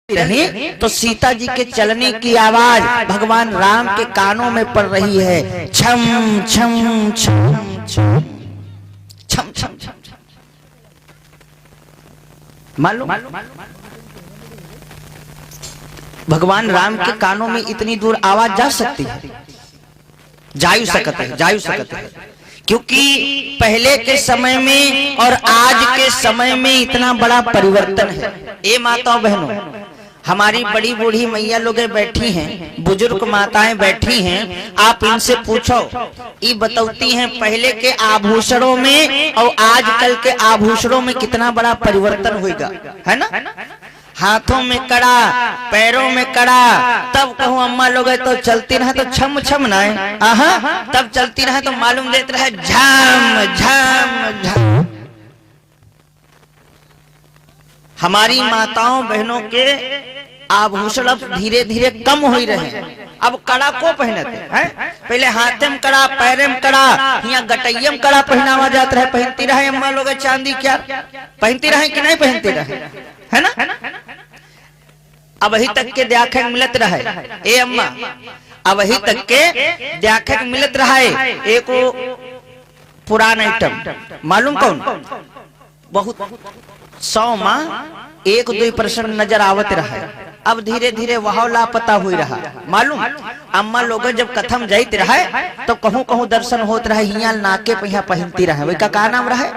रही तो सीता जी के चलने की आवाज भगवान राम के कानों में पड़ रही है। छम छम छम छम छम छम छम। मालूम भगवान राम के कानों में इतनी दूर आवाज जा सकती है? जायु सकत है, क्योंकि पहले के समय में और आज के समय में इतना बड़ा परिवर्तन है। ये माताओं बहनों, हमारी बड़ी बूढ़ी मैया लोग बैठी हैं, बुजुर्ग माताएं बैठी हैं, आप इनसे पूछो, ये बतौती हैं पहले के आभूषणों में और आजकल के आभूषणों में कितना बड़ा परिवर्तन होगा, है ना? हाथों में कड़ा, पैरों में कड़ा, तब कहूँ अम्मा लोग तो चलती रहे तो छम छम ना है, तब चलती रहे तो मालूम देते रहे झम झम झम। हमारी माताओं बहनों के आभूषण अब धीरे धीरे कम हो ही रहे हैं। अब कड़ा को पहनते हैं, पहले हाथे में कड़ा, पैरे में कड़ा, यहाँ गटैया में कड़ा पहनावा जाता है। पहनती रहे अम्मा लोग चांदी क्या पहनती रहे कि नहीं पहनती रहे, है ना? अब अभी तक के देखे मिलत रहे ए अम्मा, अब अभी तक के देखे मिलत रहे एक पुराना आइटम मालूम कौन? बहुत 100 माँ 1-2% नजर आवत रहा। अब धीरे धीरे वह लापता हुई रहा। मालूम अम्मा लोग जब कथम जाइत रहे तो कहूँ कहूँ दर्शन होत रहे, हियां नाके पे यहाँ पहनती रहे। वही का नाम रहे?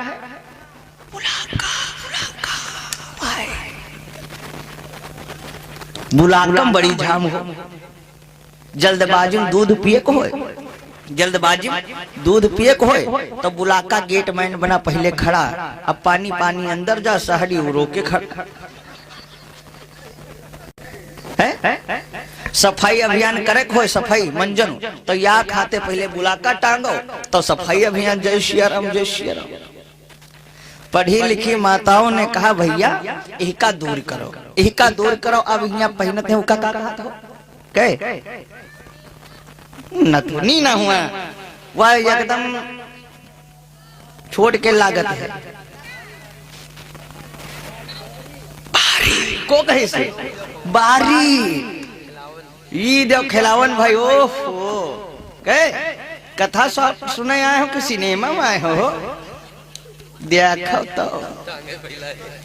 बुलाकम बड़ी झाम हो, जल्दबाजी में दूध पिए को होए, जल्दबाजी दूध पिए को होए तो बुलाका गेट मैन बना पहले खड़ा, अब पानी पानी अंदर जा, सहड़ी रोके खड़ा है। सफाई अभियान करे होए, सफाई मंजन तो या खाते पहले बुलाका टांगो तो सफाई अभियान। जय श्री राम, जय श्री राम। पढ़ी लिखी माताओं ने कहा भैया इहका दूर करो, इहका दूर करो। अब यहाँ पहनते हैं का कहा था कहे नथुनी ना हुआ, वह एकदम छोड़ के लागत है। बारी को कहे से बारी ये दो खिलावन भाई। ओहो कहे कथा सुने आए हो कि सिनेमा में आए हो? देखो तो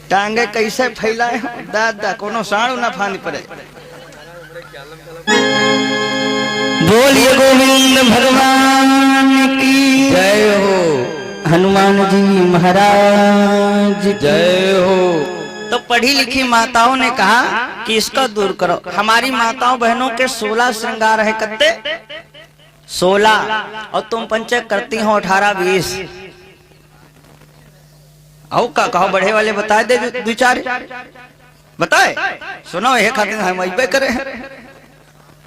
टांगे कैसे फैलाए हो दादा, कोनो साड़ू ना फानी पड़े। बोलिए गोविंद भगवान की जय हो, हनुमान जी महाराज जय हो। तो पढ़ी लिखी माताओं ने कहा कि इसको दूर करो। हमारी माताओं बहनों के 16 श्रृंगार है, कत्ते 16, और तुम पंचक करती हो 18-20। आओ का कहो बढ़े वाले बताए दे दो चार बताए। सुनो ये खातिर हम अइबे करे,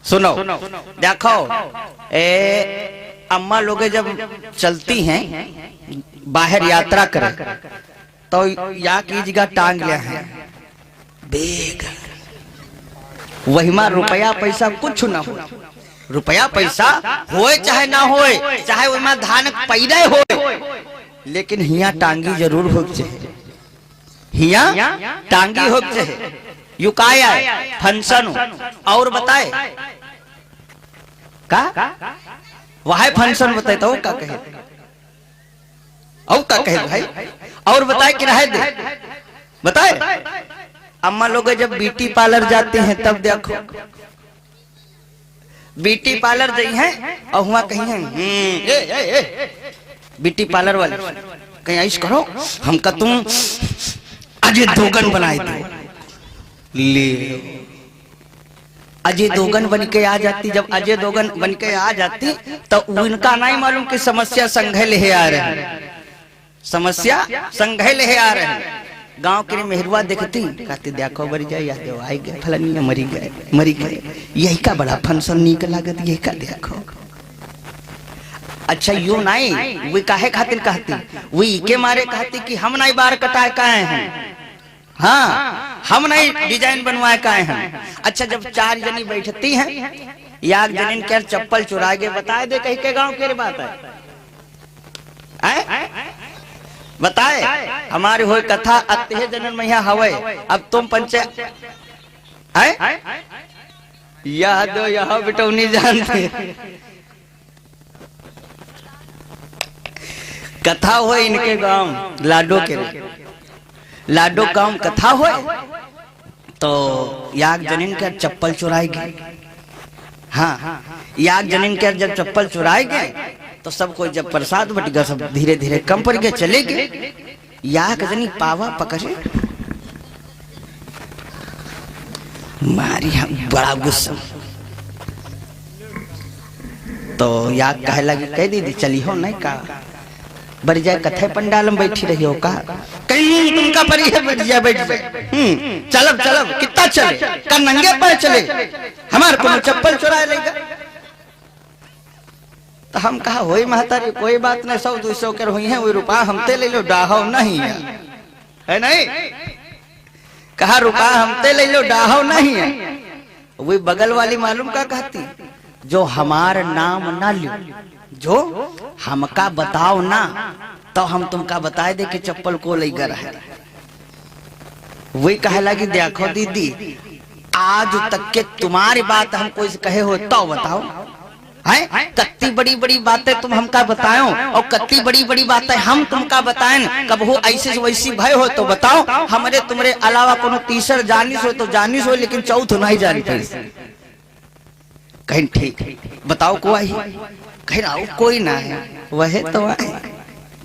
सुनो देखो अम्मा लोग जब चलती हैं बाहर यात्रा करे तो या की जगह टांग लिया है बेग, वही में रुपया पैसा कुछ ना हो। रुपया पैसा होए चाहे ना होए, चाहे वही में धान पैदा होए, लेकिन हिया टांगी जरूर हो चाहिए, हिया टांगी हो चाहिए। युकाया फंक्शन और बताए का वह फंक्शन बताए तो का कहे और का कहे भाई, और बताए कि रहे दे बताए। अम्मा लोग जब ब्यूटी पार्लर जाते हैं तब देखो ब्यूटी पार्लर गई है और हुआ कहीं है ब्यूटी पार्लर वाले कहीं ऐश करो हमका तुम अजय दोगन बनाए दो। ले अजय दोगन बन के आ जाती, जब अजय दोगन बन के आ जाती तो उनका नहीं मालूम कि समस्या संघे ले आ रहे हैं, समस्या संघे ले आ रहे हैं। गांव के मेहरुआ देखती कहती देखो बरी जाए या देव आई गए फलनिया मरी गए, यही का बड़ा फंक्शन निक लागत, यही का देखो। अच्छा यू नहीं वे काहे खातिर कहती, वे के मारे कहती कि हम नहीं बार कटाए काहे हैं, हाँ हम नहीं डिजाइन बनवाए काहे हैं। अच्छा जब 4 जनी बैठती हैं, या जनीन के चप्पल चुरा के बताए दे कहीं के गांव के बात है बताए। हमारी हो कथा अत्य जनन मैया हवे, अब तुम पंचे है याद दो यहाँ बेटो नहीं जानते। कथा हो इनके गांव लाडो के लाडो गांव कथा हो तो याग जनिन के चप्पल चुराई गई। हाँ याग जनिन के जब चप्पल चुराए गए तो सब कोई जब प्रसाद बट गया सब धीरे धीरे कम पड़ गए चले गए। याग जनी पावा पकड़े मारी हम बड़ा गुस्सा तो याग कहे लगी कह दीदी चली हो नहीं का बढ़ जाए कथे पंडाल में बैठी रही हो का कहीं तुमका परी है बैठ जाए बैठ जाए चलब चलब कितना चले का नंगे पैर चले हमारे को चप्पल चुराए लेगा। तो हम कहा होई महतारी कोई बात नहीं 100-200 कर हुई है वही रुपया हमते ले लो डाहो नहीं है नहीं कहा रुपया हमते ले लो डाहो नहीं है। वही बगल वाली मालूम का कहती जो हमार नाम ना लो जो हमका बताओ ना तो हम तुमका बताए दे कि चप्पल को लेकर है। वही कहे लगी देखो दीदी आज तक के तुम्हारी बात हम कोई कहे हो तो बताओ है कत्ती बड़ी बड़ी बातें तुम हमका बताओ और कत्ती बड़ी बड़ी बातें हम तुमका बताएं कब हो ऐसे वैसी भय हो तो बताओ हमारे तुम्हारे अलावा कोनो तीसर जानिस हो तो जानिस हो लेकिन चौथ नहीं जानी कहीं ठीक बताओ को आई कह रहा कोई ना है वह तो आए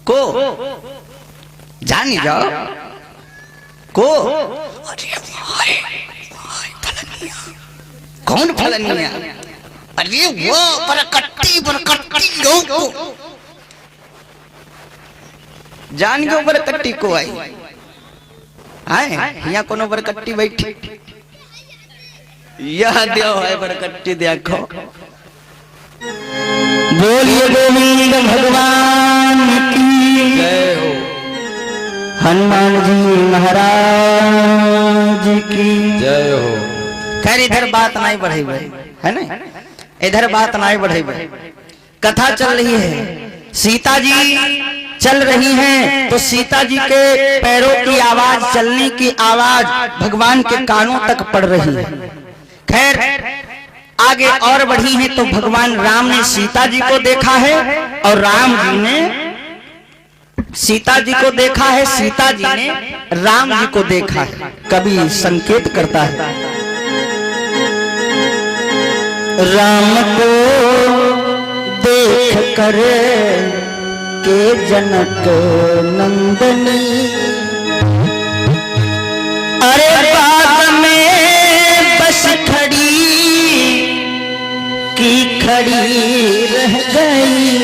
को जानी जाओ को कौन फलनिया अरे वो बरकट्टी को जान गयो बरकट्टी को आई आए यहाँ कोनो बरकट्टी बैठी यह देव है बरकट्टी देखो। बोलिए गोविंद भगवान की जय हो हनुमान जी महाराज की जय हो। खैर इधर बात नहीं बढ़ी है ना इधर बात नहीं बढ़ी कथा चल रही है सीता जी चल रही हैं तो सीता जी के पैरों की आवाज चलने की आवाज भगवान के कानों तक पड़ रही है। खैर आगे और बढ़ी है तो भगवान राम ने सीता जी को देखा है और राम जी ने सीता जी को देखा है सीता जी ने राम जी को देखा है। कभी संकेत करता है राम को देख कर के जनक नंदनी अरे बाग में बस खड़ी की खड़ी रह गई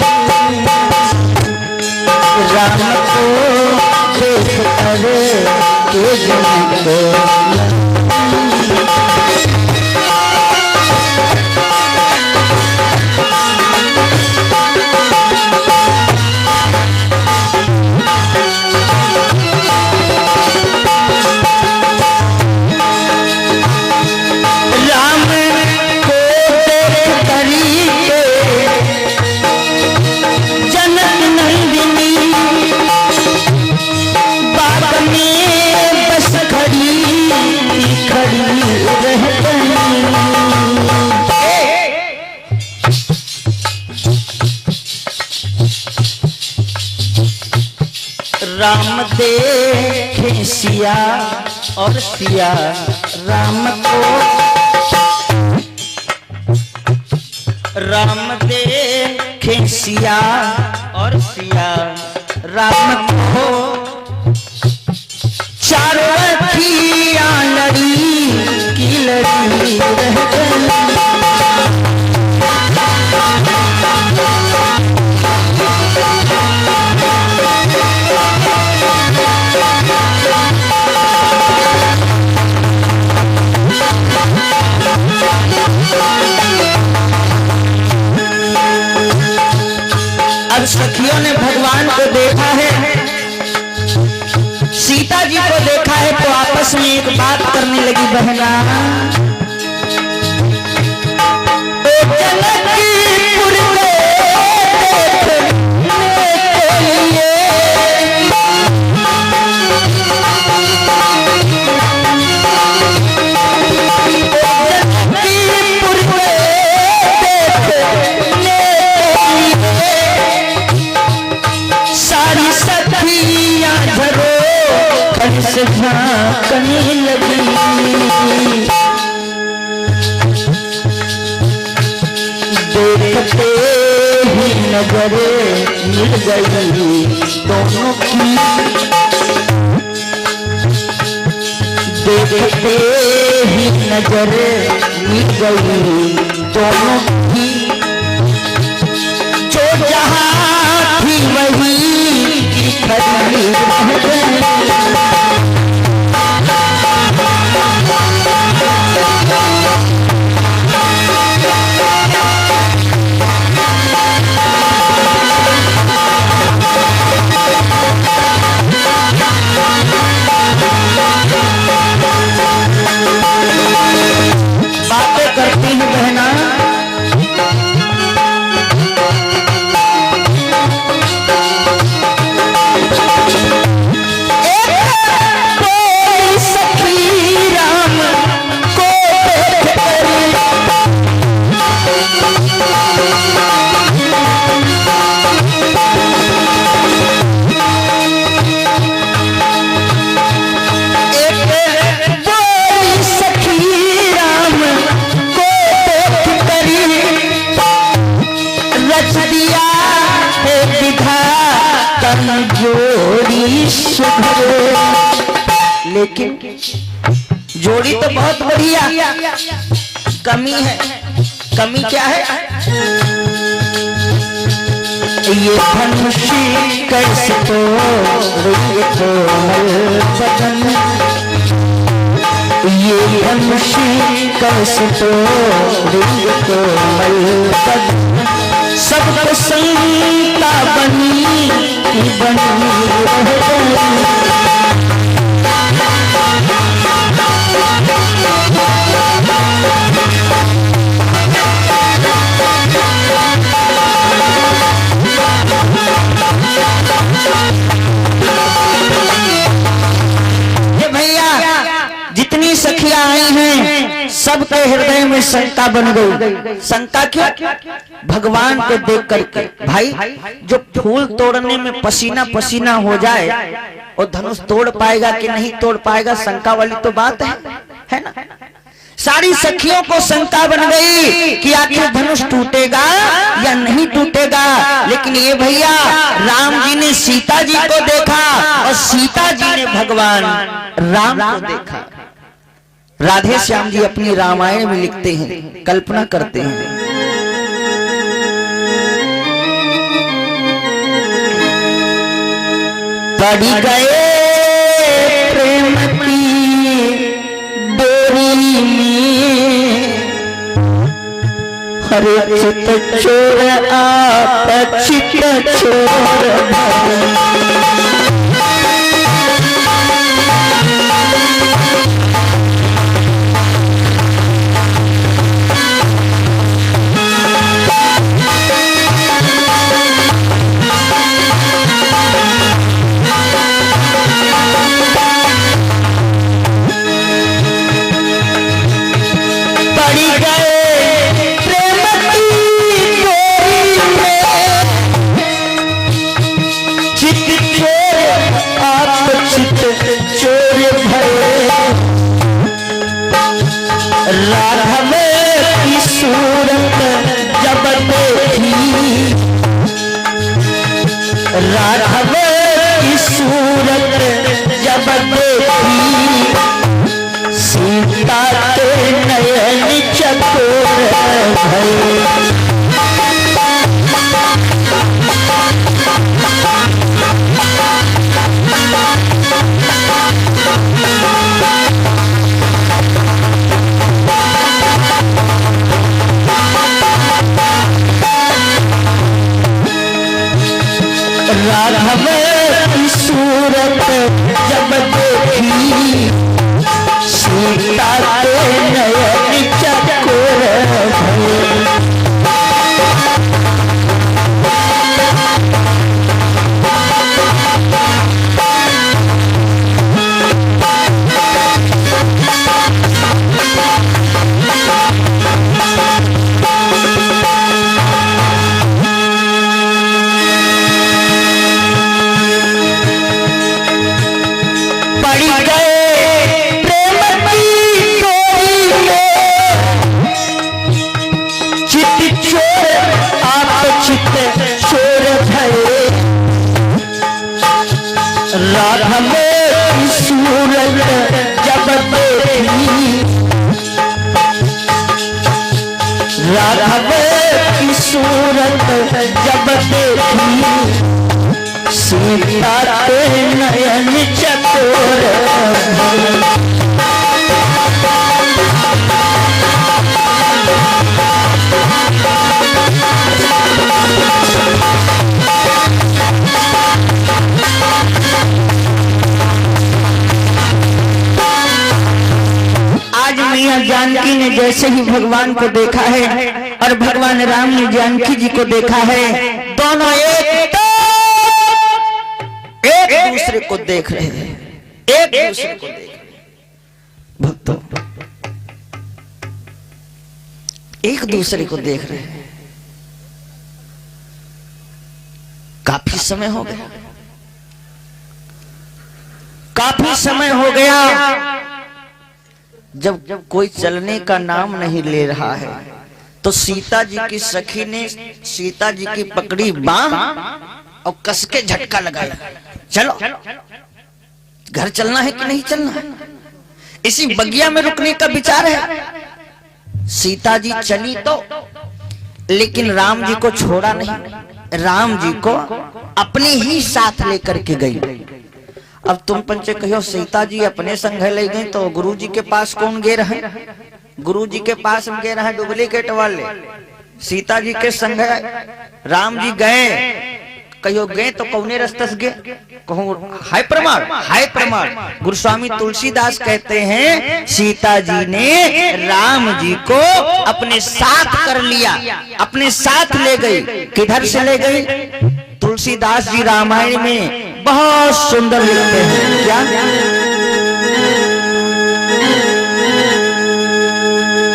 राम को देख कर के जनक राम देखे सिया और सिया राम को राम देखे सिया और सिया राम को चारों अखियां लड़ी की लड़ी रह गई सखियों ने भगवान को देखा है सीता जी को देखा है तो आपस में एक बात करने लगी बहना से झांकने लगी। देखते ही नजर मिल गई दोनों की, देखते ही नजर मिल गई दोनों की। जो जहां थी वही की खड़ी रह गई। बातें करती हैं बहना, जोड़ी सुधरे। लेकिन जोड़ी तो बहुत बढ़िया, कमी है। कमी क्या है? ये धनुषी कैसे बदन, ये धनुषी कैसे बदन, सबको संता बनी बनी रह गई। भैया जितनी सखियां आई हैं सबके हृदय में शंका बन गई। शंका क्यों? भगवान को देख करके। भाई जो फूल तोड़ने में पसीना पसीना हो जाए वो धनुष तोड़ पाएगा कि नहीं तोड़ पाएगा, शंका वाली तो बात है ना। सारी सखियों को शंका बन गई कि आखिर धनुष टूटेगा या नहीं टूटेगा। लेकिन ये भैया राम जी ने सीता जी को देखा और सीता जी ने भगवान राम को देखा। राधे श्याम जी अपनी रामायण में लिखते हैं, कल्पना करते हैं, पड़ी गए प्रेम की डोरी में, हरे चित चोर आप चित चोर। राघव की सूरत जब देखी, राघव की सूरत जब देखी, सीता के नयन चकोर भये। राघव की सूरत जब देखी, सीता के नयन चकोर भये। पड़ गए प्रेम की डोरी में, चित चोर आप चित चोर भये, राधा में सूरत जब देखी, राधा की सूरत जब देखी, सीता के नयन चकोर आज मियां जानकी ने जैसे ही भगवान को देखा है और भगवान राम ने जानकी जी को देखा है, दोनों एक दूसरे को देख रहे हैं, एक दूसरे को देख रहे हैं। भक्तों, एक दूसरे को देख रहे हैं। काफी समय हो गया, काफी समय हो गया जब कोई चलने का नाम नहीं ले रहा है। तो सीता जी की सखी ने सीता जी की पकड़ी बांह और कस के झटका लगाया, चलो घर चलना है कि नहीं चलना है। इसी बगिया में रुकने का विचार है। सीता जी चली तो, लेकिन राम जी को छोड़ा नहीं, राम जी को अपने ही साथ लेकर के गई। अब तुम पंचे कहो सीता जी अपने संग ले गई तो गुरु जी के पास कौन गे रहे? गुरु जी के पास गे रहे डुप्लीकेट वाले। सीता जी के संग राम जी गए, कहो गए तो कौने रास्ते से गए? कहो हाय प्रमाण, हाय प्रमाण। गुरुस्वामी तुलसीदास कहते हैं सीता जी ने राम जी को अपने साथ कर लिया, अपने साथ ले गई। किधर से ले गई? तुलसीदास जी रामायण में बहुत सुंदर लिखते हैं, क्या?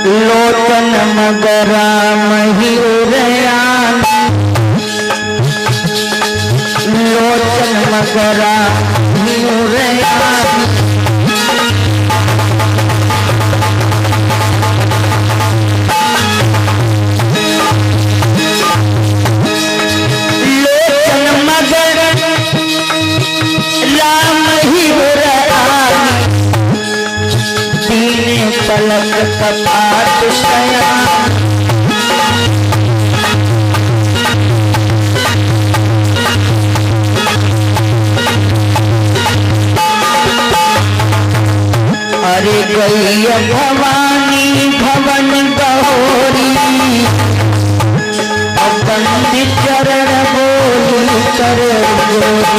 लोचन मगरा मयूरयान, लोचन मगरा मयूरयान, लोचन मगर राम ही रानी, दीन पलक कपाट शयान, अरे गई भवानी भवन गौरी, बंदी चरण बोली कर जोरी।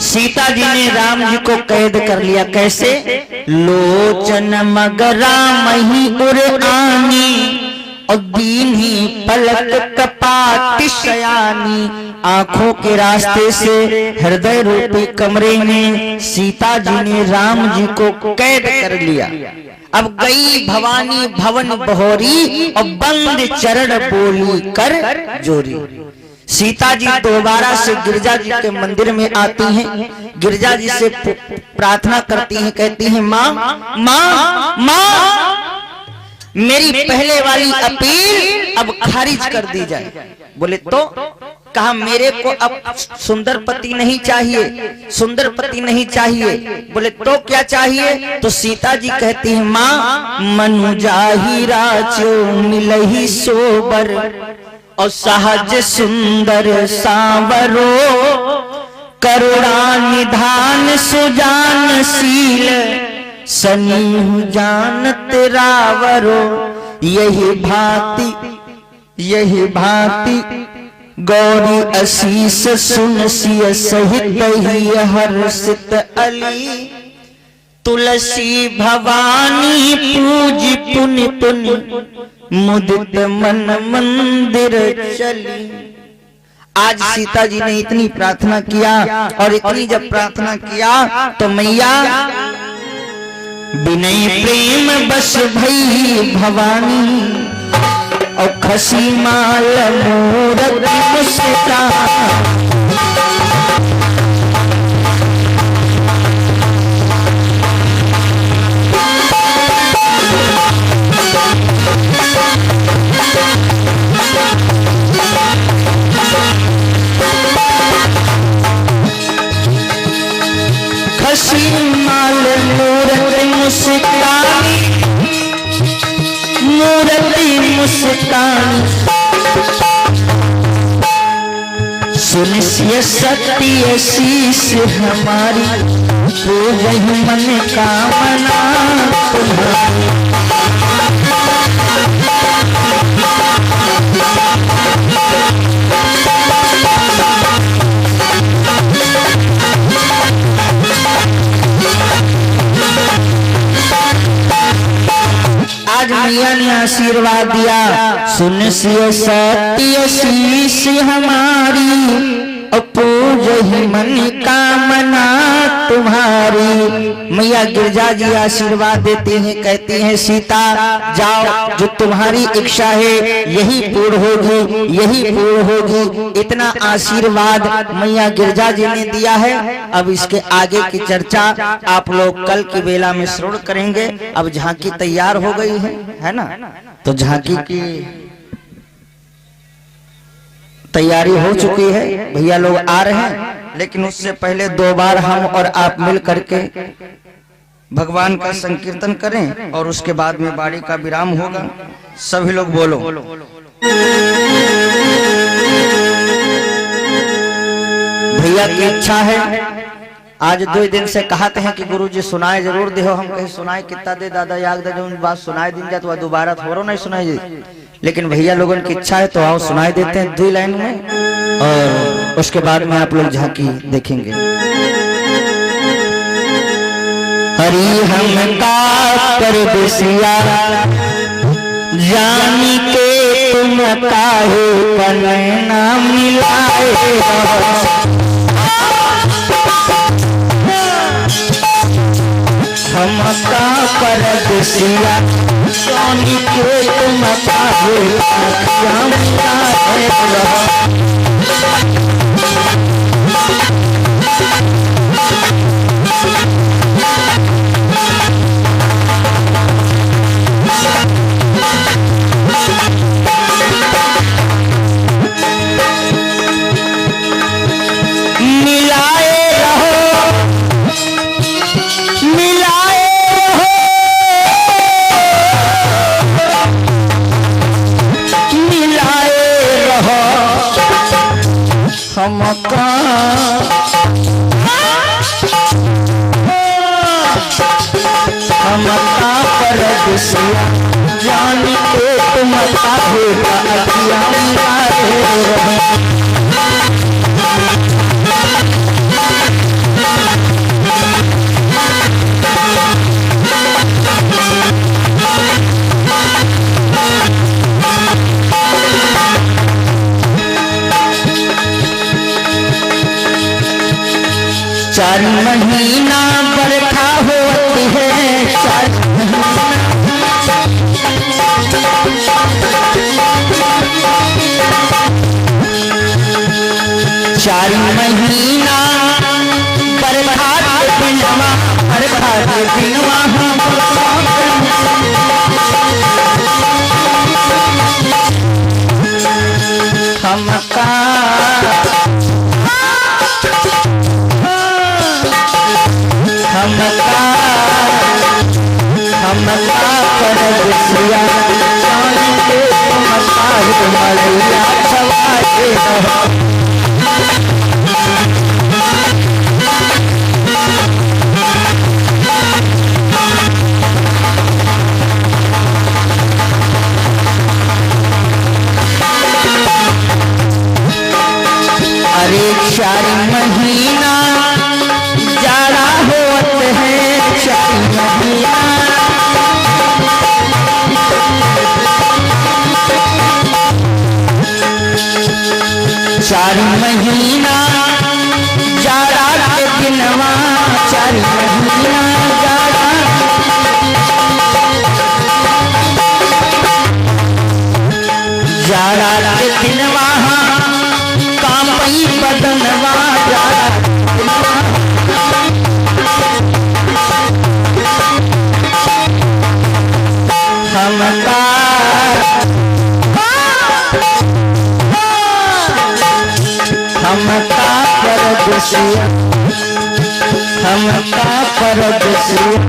सीता जी ने राम जी को कैद कर लिया। कैसे? लोचन मगरा मही उर आनी, और दीन्ही पलक कपाट शयानी। आंखों के रास्ते से हृदय रूपी कमरे में सीता जी ने राम जी को कैद कर लिया। अब गई भवानी भवन बहोरी, और बंद चरण बोली कर जोरी। सीता जी दोबारा से गिरजा जी के मंदिर में आती हैं, गिरजा जी से प्रार्थना करती हैं, कहती हैं माँ माँ माँ, मेरी पहले वाली अपील अब खारिज कर दी जाए। बोले तो? कहा मेरे को अब सुंदर पति नहीं चाहिए, सुंदर पति नहीं चाहिए। बोले तो क्या चाहिए? तो सीता जी कहती है माँ, मनु जाहि राचो मिलहि सोबर, और सहज सुंदर सांवरो, करुणा निधान सुजान शील, सनीहु जानत रावरो। यही भांति गौरी असीस सुन सिय सहित ही हर्षित अली, तुलसी भवानी पूज पुनि पुनि, मुदित मन मंदिर चली। आज सीता जी ने इतनी प्रार्थना किया, और इतनी जब प्रार्थना किया तो मैया विनय प्रेम बस भई भवानी, और खसी माल मूरत मुस्कान। खसी माल मूरत मुस्कानी, मूरति मुस्कान। सुनिए सत्य शीश हमारी, तो वही मन कामना तुम्हारी। आज मैया ने आशीर्वाद दिया, सुन सिय सत्य शीश हमारी, पूज ही मन कामना तुम्हारी। मैया गिरजा जी आशीर्वाद देती हैं, कहती हैं सीता जाओ, जो तुम्हारी इच्छा है यही पूर्ण होगी, यही पूर्ण होगी। इतना आशीर्वाद मैया गिरजा जी ने दिया है। अब इसके आगे की चर्चा आप लोग कल की बेला में श्रवण करेंगे। अब झांकी तैयार हो गई है ना, तो झांकी की तैयारी हो चुकी है, भैया लोग आ रहे हैं। लेकिन उससे पहले 2 बार हम और आप मिल करके भगवान का संकीर्तन करें, और उसके बाद में बाड़ी का विराम होगा। सभी लोग बोलो। भैया की इच्छा है, आज 2 दिन से कहते हैं कि गुरुजी सुनाए जरूर दे हो। हम कहे सुनाए कितना दे दादा, याद दे जो बात सुनाए दिन जाए तो दोबारा थोड़ा नहीं सुनाई जी। लेकिन भैया लोगों की इच्छा है तो आओ सुनाई देते हैं 2 लाइन में, और उसके बाद में आप लोग झांकी देखेंगे। हरि हम का कर दिसिया, जानी के तुम काहे कनैना मिलाए। हम का कर दिसिया, जानी के तुम काहे कनैना मिलाए। हमका पर दिसिया, जानी के तुम काहे अखियाँ मिलाए रहो। चार महीना बरखा होती है, 4 महीना बरखा बिनवा, बरखा बिनवा हमका कर दिसिया, जानी के तुम काहे मलैया छवाए रहो। अरे 4 महीना जाड़ा होते हैं, 4 महीना 4 दिनवा चारी महीना जाड़ा जाड़ा के दिनवा कामई बदनवा जाड़ा हमका परदेसिया हमका परदेसिया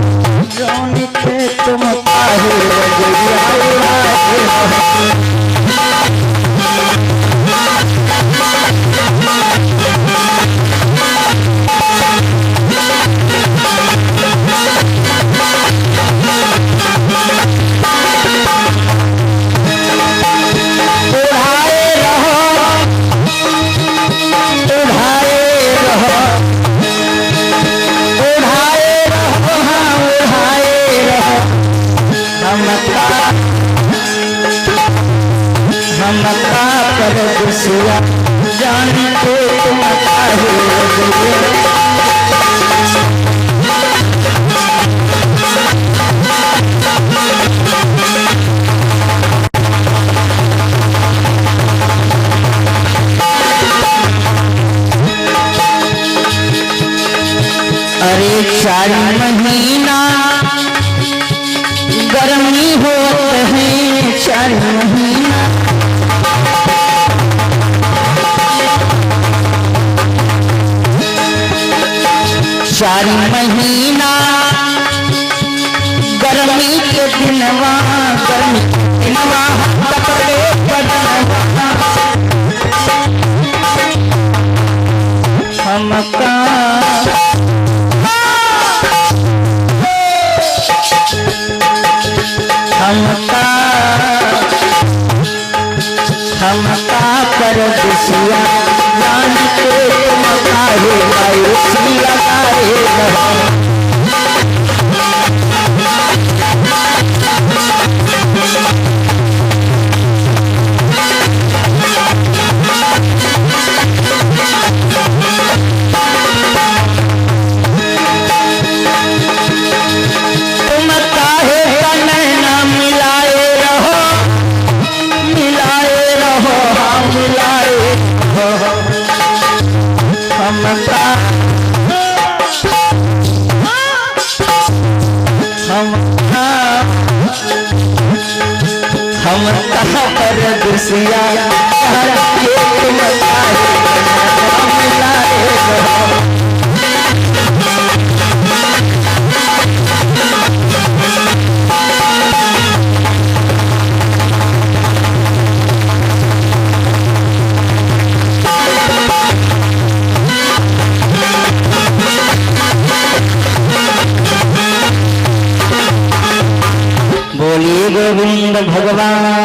जौन थे तुम काहे हमका परदेसिया जान के तुम काहे अरे 4 महीना गर्मी होत है 4 महीना 4 महीना गर्मी के दिनवा गर्मी दिनवा कपड़े बदनवा हमका परदेसिया जान के तुम काहे मायूसिया काहे तुम काहे नैना मिलाए रहो हमका परदेसिया तुम काहे मिलाए रहो बोलिए गोविंद भगवान